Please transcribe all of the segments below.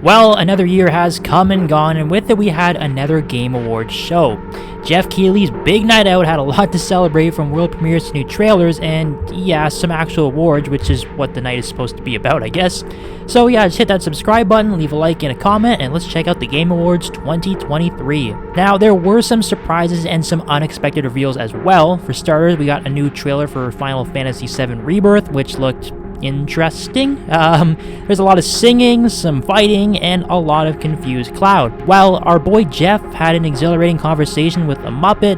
Well, another year has come and gone, and with it we had another Game Awards show. Jeff Keighley's big night out had a lot to celebrate, from world premieres to new trailers, and yeah, some actual awards, which is what the night is supposed to be about, I guess. So yeah, just hit that subscribe button, leave a like and a comment, and let's check out the Game Awards 2023. Now, there were some surprises and some unexpected reveals as well. For starters, we got a new trailer for Final Fantasy VII Rebirth, which looked interesting. There's a lot of singing, some fighting, and a lot of confused Cloud. Well, our boy Jeff had an exhilarating conversation with a Muppet.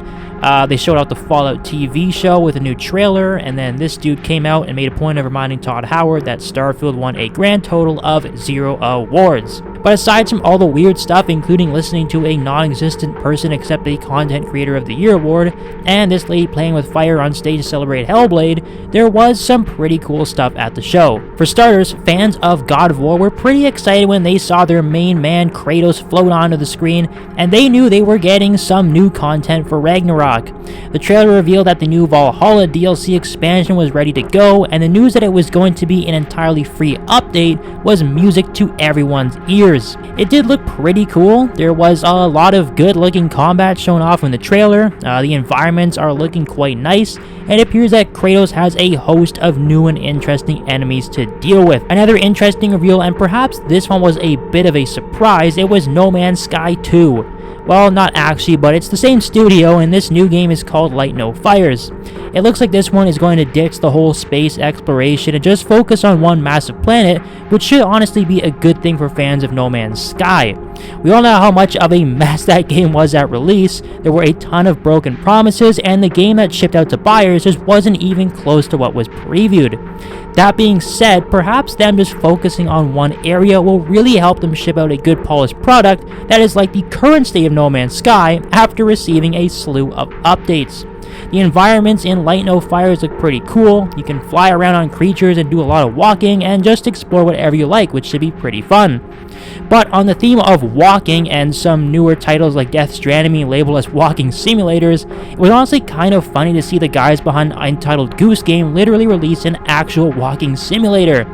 They showed out the Fallout TV show with a new trailer, and then this dude came out and made a point of reminding Todd Howard that Starfield won a grand total of 0 awards. But aside from all the weird stuff, including listening to a non-existent person accept a Content Creator of the Year award, and this lady playing with fire on stage to celebrate Hellblade, there was some pretty cool stuff at the show. For starters, fans of God of War were pretty excited when they saw their main man Kratos float onto the screen, and they knew they were getting some new content for Ragnarok. The trailer revealed that the new Valhalla DLC expansion was ready to go, and the news that it was going to be an entirely free update was music to everyone's ears. It did look pretty cool. There was a lot of good looking combat shown off in the trailer. The environments are looking quite nice, and it appears that Kratos has a host of new and interesting enemies to deal with. Another interesting reveal, and perhaps this one was a bit of a surprise, it was No Man's Sky 2. Well, not actually, but it's the same studio, and this new game is called Light No Fires. It looks like this one is going to ditch the whole space exploration and just focus on one massive planet, which should honestly be a good thing for fans of No Man's Sky. We all know how much of a mess that game was at release. There were a ton of broken promises, and the game that shipped out to buyers just wasn't even close to what was previewed. That being said, perhaps them just focusing on one area will really help them ship out a good polished product that is like the current state of No Man's Sky after receiving a slew of updates. The environments in Light No Fires look pretty cool. You can fly around on creatures and do a lot of walking and just explore whatever you like, which should be pretty fun. But on the theme of walking and some newer titles like Death Stranding being labeled as walking simulators, it was honestly kind of funny to see the guys behind Untitled Goose Game literally release an actual walking simulator.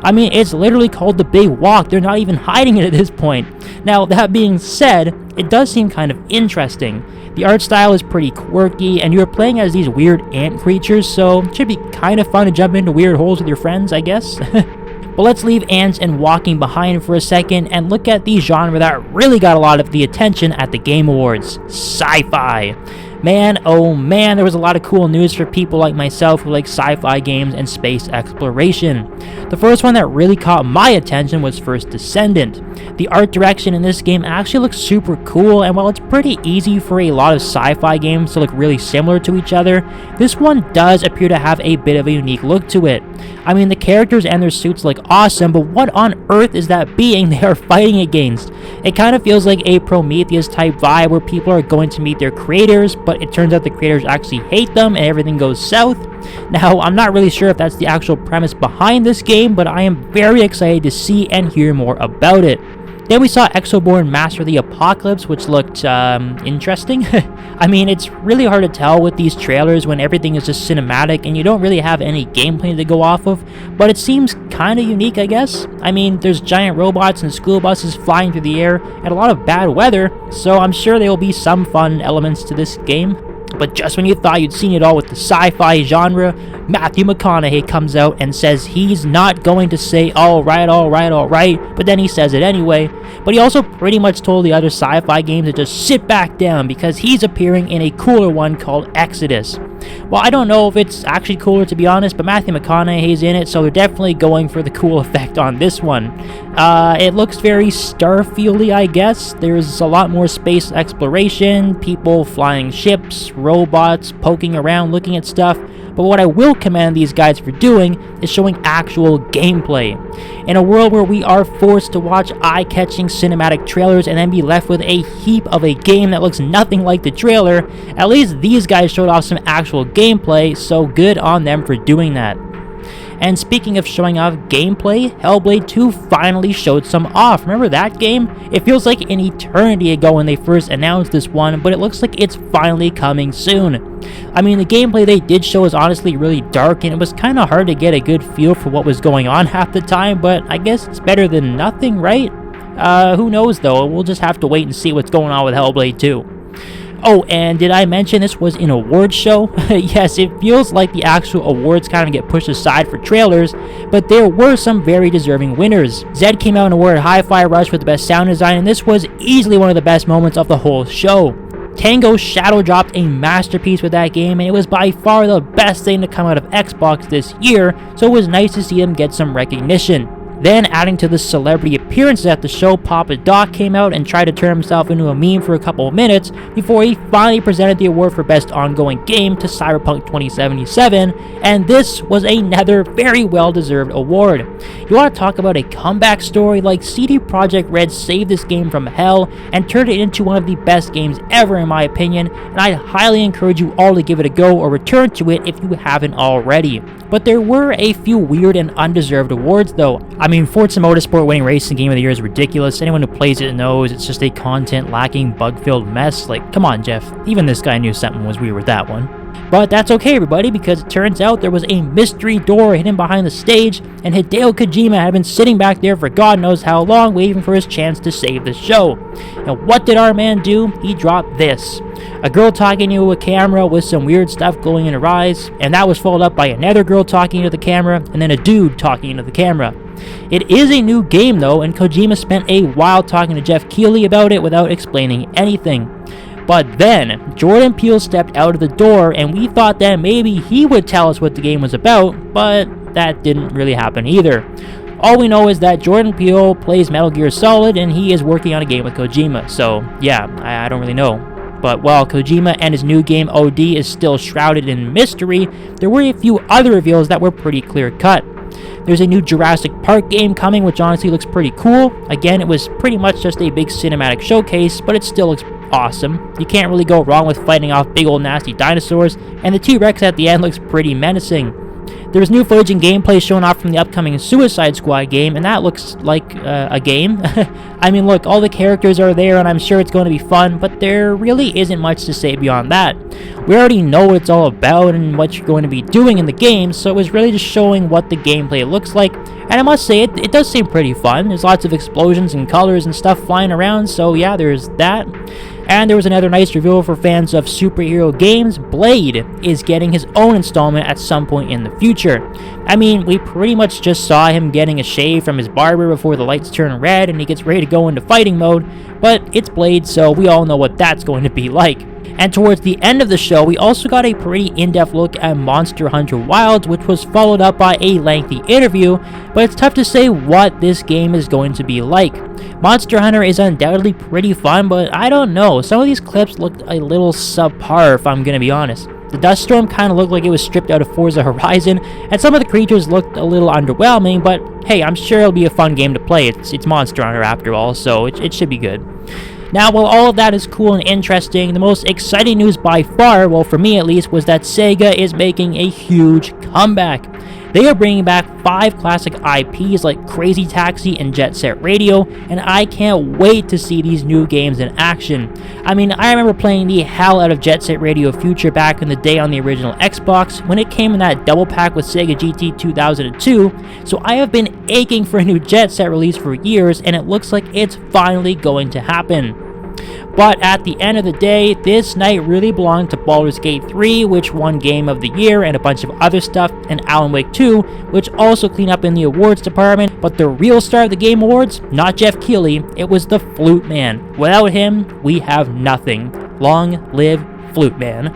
I mean, it's literally called The Big Walk. They're not even hiding it at this point. Now, that being said, it does seem kind of interesting. The art style is pretty quirky, and you're playing as these weird ant creatures, so it should be kind of fun to jump into weird holes with your friends, I guess. But let's leave ants and walking behind for a second and look at the genre that really got a lot of the attention at the Game Awards: sci-fi. Man, oh man, there was a lot of cool news for people like myself who like sci-fi games and space exploration. The first one that really caught my attention was First Descendant. The art direction in this game actually looks super cool, and while it's pretty easy for a lot of sci-fi games to look really similar to each other, this one does appear to have a bit of a unique look to it. I mean, the characters and their suits look awesome, but what on earth is that being they are fighting against? It kind of feels like a Prometheus type vibe where people are going to meet their creators, but it turns out the creators actually hate them and everything goes south. Now, I'm not really sure if that's the actual premise behind this game, but I am very excited to see and hear more about it. Then we saw Exoborn Master the Apocalypse, which looked interesting. I mean, it's really hard to tell with these trailers when everything is just cinematic and you don't really have any gameplay to go off of, but it seems kind of unique, I guess. I mean, there's giant robots and school buses flying through the air and a lot of bad weather, so I'm sure there will be some fun elements to this game. But just when you thought you'd seen it all with the sci-fi genre, Matthew McConaughey comes out and says he's not going to say alright, but then he says it anyway. But he also pretty much told the other sci-fi games to just sit back down because he's appearing in a cooler one called Exodus. Well, I don't know if it's actually cooler, to be honest, but Matthew McConaughey's in it, so they're definitely going for the cool effect on this one. It looks very Starfield-y, I guess. There's a lot more space exploration, people flying ships, robots poking around looking at stuff, but what I will commend these guys for doing is showing actual gameplay. In a world where we are forced to watch eye-catching cinematic trailers and then be left with a heap of a game that looks nothing like the trailer, at least these guys showed off some actual gameplay, so good on them for doing that. And speaking of showing off gameplay, Hellblade 2 finally showed some off. Remember that game? It feels like an eternity ago when they first announced this one, but it looks like it's finally coming soon. I mean, the gameplay they did show is honestly really dark, and it was kind of hard to get a good feel for what was going on half the time, but I guess it's better than nothing, right? Who knows though, we'll just have to wait and see what's going on with Hellblade 2. Oh, and did I mention this was an awards show? Yes, it feels like the actual awards kind of get pushed aside for trailers, but there were some very deserving winners. Zed came out and awarded Hi-Fi Rush with the best sound design, and this was easily one of the best moments of the whole show. Tango Shadow dropped a masterpiece with that game, and it was by far the best thing to come out of Xbox this year, so it was nice to see them get some recognition. Then, adding to the celebrity appearances at the show, Papa Doc came out and tried to turn himself into a meme for a couple of minutes before he finally presented the award for Best Ongoing Game to Cyberpunk 2077, and this was another very well-deserved award. You want to talk about a comeback story? Like, CD Projekt Red saved this game from hell and turned it into one of the best games ever in my opinion, and I'd highly encourage you all to give it a go or return to it if you haven't already. But there were a few weird and undeserved awards though. I mean, Forza Motorsport winning Racing Game of the Year is ridiculous. Anyone who plays it knows it's just a content-lacking, bug-filled mess. Like, come on, Jeff. Even this guy knew something was weird with that one. But that's okay, everybody, because it turns out there was a mystery door hidden behind the stage, and Hideo Kojima had been sitting back there for God knows how long, waiting for his chance to save the show. And what did our man do? He dropped this. A girl talking to a camera with some weird stuff going in her eyes, and that was followed up by another girl talking to the camera, and then a dude talking to the camera. It is a new game though, and Kojima spent a while talking to Jeff Keighley about it without explaining anything. But then, Jordan Peele stepped out of the door, and we thought that maybe he would tell us what the game was about, but that didn't really happen either. All we know is that Jordan Peele plays Metal Gear Solid, and he is working on a game with Kojima, so yeah, I don't really know. But while Kojima and his new game OD is still shrouded in mystery, there were a few other reveals that were pretty clear-cut. There's a new Jurassic Park game coming, which honestly looks pretty cool. Again, it was pretty much just a big cinematic showcase, but it still looks awesome. You can't really go wrong with fighting off big old nasty dinosaurs, and the T-Rex at the end looks pretty menacing. There's new footage and gameplay shown off from the upcoming Suicide Squad game, and that looks like a game. I mean, look, all the characters are there, and I'm sure it's going to be fun, but there really isn't much to say beyond that. We already know what it's all about and what you're going to be doing in the game, so it was really just showing what the gameplay looks like, and I must say, it does seem pretty fun. There's lots of explosions and colors and stuff flying around, so yeah, there's that. And there was another nice reveal for fans of superhero games. Blade is getting his own installment at some point in the future. I mean, we pretty much just saw him getting a shave from his barber before the lights turn red and he gets ready to go into fighting mode, but it's Blade, so we all know what that's going to be like. And towards the end of the show, we also got a pretty in-depth look at Monster Hunter Wilds, which was followed up by a lengthy interview, but it's tough to say what this game is going to be like. Monster Hunter is undoubtedly pretty fun, but I don't know, some of these clips looked a little subpar if I'm gonna be honest. The dust storm kind of looked like it was stripped out of Forza Horizon, and some of the creatures looked a little underwhelming, but hey, I'm sure it'll be a fun game to play. It's Monster Hunter after all, so it should be good. Now, while all of that is cool and interesting, the most exciting news by far, well for me at least, was that Sega is making a huge comeback. They are bringing back 5 classic IPs like Crazy Taxi and Jet Set Radio, and I can't wait to see these new games in action. I mean, I remember playing the hell out of Jet Set Radio Future back in the day on the original Xbox when it came in that double pack with Sega GT 2002, so I have been aching for a new Jet Set release for years, and it looks like it's finally going to happen. But at the end of the day, this night really belonged to Baldur's Gate 3, which won Game of the Year and a bunch of other stuff, and Alan Wake 2, which also cleaned up in the awards department. But the real star of the Game Awards, not Jeff Keighley, it was the Flute Man. Without him, we have nothing. Long live Flute Man.